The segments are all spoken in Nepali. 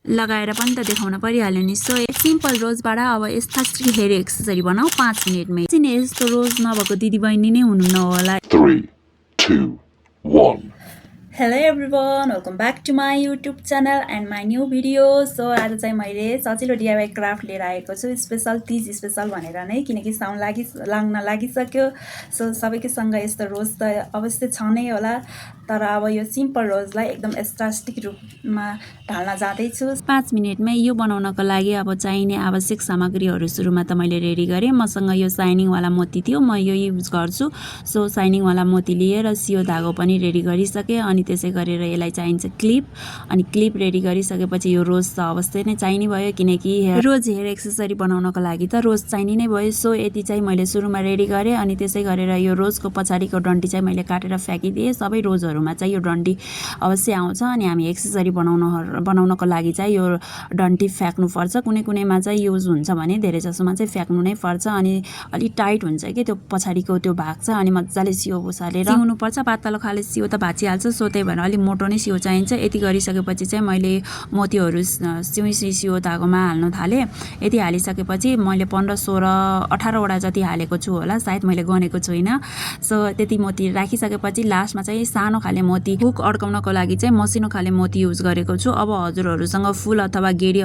लगाएर पनि त देखाउन परिहाल्यो नि। सो सिम्पल रोजबाट अब यस्ता हेयर एक्सेसरी बनाऊ 5 मिनेटमै। यस्तो रोज नभएको दिदीबहिनी नै हुनुहुन्न होला। 3, 2, 1 hello everyone, welcome back to my YouTube channel and my new video. So आज चाहिँ मैले सजिलो डिआइवाई क्राफ्ट लिएर आएको छु, स्पेसल तीज स्पेसल भनेर नै, किनकि साउन लाग्न लागिसक्यो। सो सबैकोसँग यस्तो रोज त अवश्य छ नै होला, तर अब यो सिम्पल रोजलाई एकदम एस्टास्टिक रूपमा ढाल्न जाँदैछु। 5 मिनटमै यो बनाउनको लागि अब चाहिने आवश्यक सामग्रीहरू सुरुमा त मैले रेडी गरेँ। मसँग यो साइनिङवाला मोती थियो, म यो युज गर्छु। सो साइनिङवाला मोती लिएर सियो धागो पनि रेडी गरिसकेँ। अनि त्यसै गरेर यसलाई चाहिन्छ क्लिप, अनि क्लिप रेडी गरिसकेपछि यो रोज त अवश्य नै चाहिने भयो, किनकि रोज हेयर एक्सेसरी बनाउनको लागि त रोज चाहिने नै भयो। सो यति चाहिँ मैले सुरुमा रेडी गरेँ। अनि त्यसै गरेर यो रोजको पछाडिको डन्टी चाहिँ मैले काटेर फ्याँकिदिएँ। सबै रोजहरूमा चाहिँ यो डन्टी अवश्य आउँछ, अनि हामी एक्सेसरी बनाउनको लागि चाहिँ यो डन्टी फ्याँक्नुपर्छ। कुनै कुनैमा चाहिँ युज हुन्छ भने धेरै जसोमा चाहिँ फ्याँक्नु नै पर्छ। अनि अलिक टाइट हुन्छ कि त्यो पछाडिको त्यो भाग चाहिँ, अनि मजाले सियो घुसालेर सिउनुपर्छ। पातलो खाले सियो त भाँचिहाल्छ, सो त्यही भएर अलिक मोटो नै सियो चाहिन्छ। यति गरिसकेपछि चाहिँ मैले मोतीहरू सियो धागोमा हाल्न थालेँ। यति हालिसकेपछि मैले 15, 16, 18वटा जति हालेको छु होला, सायद मैले गनेको छुइनँ। सो त्यति मोती राखिसकेपछि लास्टमा चाहिँ सानो खाले मोती हुक अड्काउनको लागि चाहिँ मसिनो खाले मोती युज गरेको छु। अब हजुरहरूसँग फुल अथवा गेडी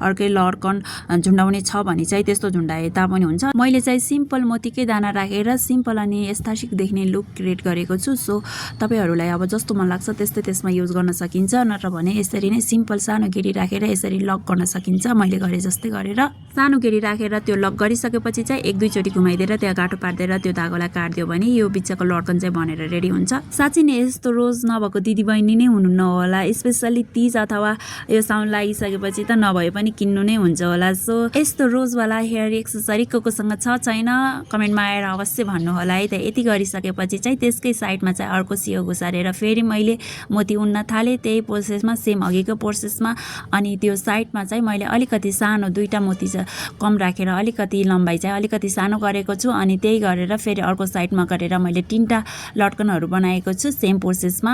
अर्कै लड्कन झुन्डाउने छ भने चाहिँ त्यस्तो झुन्डाए तापनि हुन्छ। मैले चाहिँ सिम्पल मोतीकै दाना राखेर सिम्पल अनि एस्थेटिक देख्ने लुक क्रिएट गरेको छु। सो तपाईँहरूलाई अब जस्तो मन लाग्छ त्यस्तै त्यसमा युज गर्न सकिन्छ, नत्र भने यसरी नै सिम्पल सानो गेडी राखेर यसरी लक गर्न सकिन्छ। मैले गरे जस्तै गरेर सानो गेडी राखेर त्यो लक गरिसकेपछि चाहिँ 1-2 चोटि घुमाइदिएर त्यहाँ गाँठो पारिदिएर त्यो धागोलाई काटिदियो भने यो बिचको लड्कन चाहिँ बनेर रेडी हुन्छ। साँच्चै नै यस्तो रोज नभएको दिदीबहिनी नै हुनुहुन्न होला, स्पेसल्ली तीज अथवा यो साउन लागिसकेपछि त नभए पनि किन्नु नै हुन्छ होला। सो यस्तो रोजवाला हेयर एक्सेसरी कोसँग छ छैन कमेन्टमा आएर अवश्य भन्नु होला है त। यति गरिसकेपछि चाहिँ त्यसकै साइडमा चाहिँ अर्को सियो घुसारेर फेरि मैले मोती उन्न थालेँ, त्यही प्रोसेसमा सेम अघिको प्रोसेसमा। अनि त्यो साइडमा चाहिँ मैले अलिकति सानो 2टा मोती चाहिँ कम राखेर अलिकति लम्बाइ चाहिँ अलिकति सानो गरेको छु। अनि त्यही गरेर फेरि अर्को साइडमा गरेर मैले 3टा लटकनहरू बनाएको छु सेम प्रोसेसमा।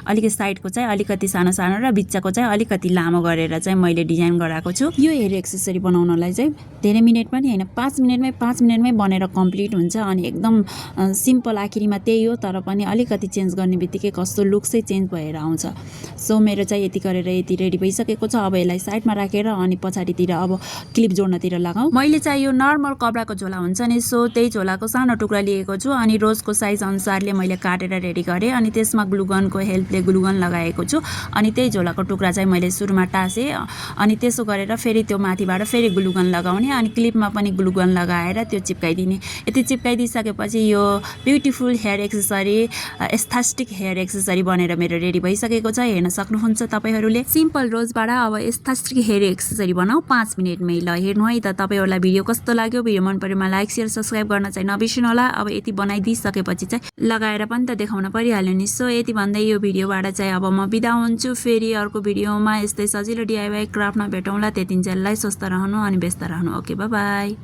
अलिकति साइडको चाहिँ अलिकति सानो सानो र बिचको चाहिँ अलिकति लामो गरेर चाहिँ मैले डिजाइन गराएको छु। यो हेयर एक्सेसरी बनाउनलाई चाहिँ धेरै मिनट पनि होइन, 5 मिनटमै बनेर कम्प्लिट हुन्छ। अनि एकदम सिम्पल आखिरीमा त्यही हो, तर पनि अलिकति चेन्ज गर्ने बित्तिकै कस्तो लुक चाहिँ चेन्ज भएर आउँछ। सो मेरो चाहिँ यति गरेर यति रेडी भइसकेको छ। अब यसलाई साइडमा राखेर अनि पछाडितिर अब क्लिप जोड्नतिर लगाऊ। मैले चाहिँ यो नर्मल कपडाको झोला हुन्छ नि, सो त्यही झोलाको सानो टुक्रा लिएको छु। अनि रोजको साइज अनुसारले मैले काटेर रेडी गरेँ। अनि त्यसमा ग्लुगनको हेल्पले ग्लुगन लगाएको छु। अनि त्यही झोलाको टुक्रा चाहिँ मैले सुरुमा टाँसेँ। अनि त्यसो गरेर फेरि त्यो माथिबाट फेरि ग्लुगन लगाउने, अनि क्लिपमा पनि ग्लुगन लगाएर त्यो चिप्काइदिने। यति चिप्काइदिइसकेपछि यो beautiful hair accessory aesthetic hair accessory बनेर मेरो रेडी भइसकेको छ। हेर्न सक्नुहुन्छ तपाईँहरूले। सिम्पल रोजबाट अब एस्थेटिक हेयर एक्सेसरी बनाऊ 5 मिनटमै। ल हेर्नु है त तपाईँहरूलाई भिडियो कस्तो लाग्यो। भिडियो मन परेमा लाइक शेयर सब्सक्राइब गर्न चाहिँ नबिर्सनु होला। अब यति बनाइदिइसकेपछि चाहिँ लगाएर पनि त देखाउन परिहाल्यो नि। सो यति भन्दै यो भिडियोबाट चाहिँ अब म बिदा हुन्छु। फेरि अर्को भिडियोमा यस्तै सजिलो डिआइवाई क्राफ्टमा भेटौँला। त्यतिन्जेललाई स्वस्थ रहनु अनि व्यस्त रहनु। Okay, by by.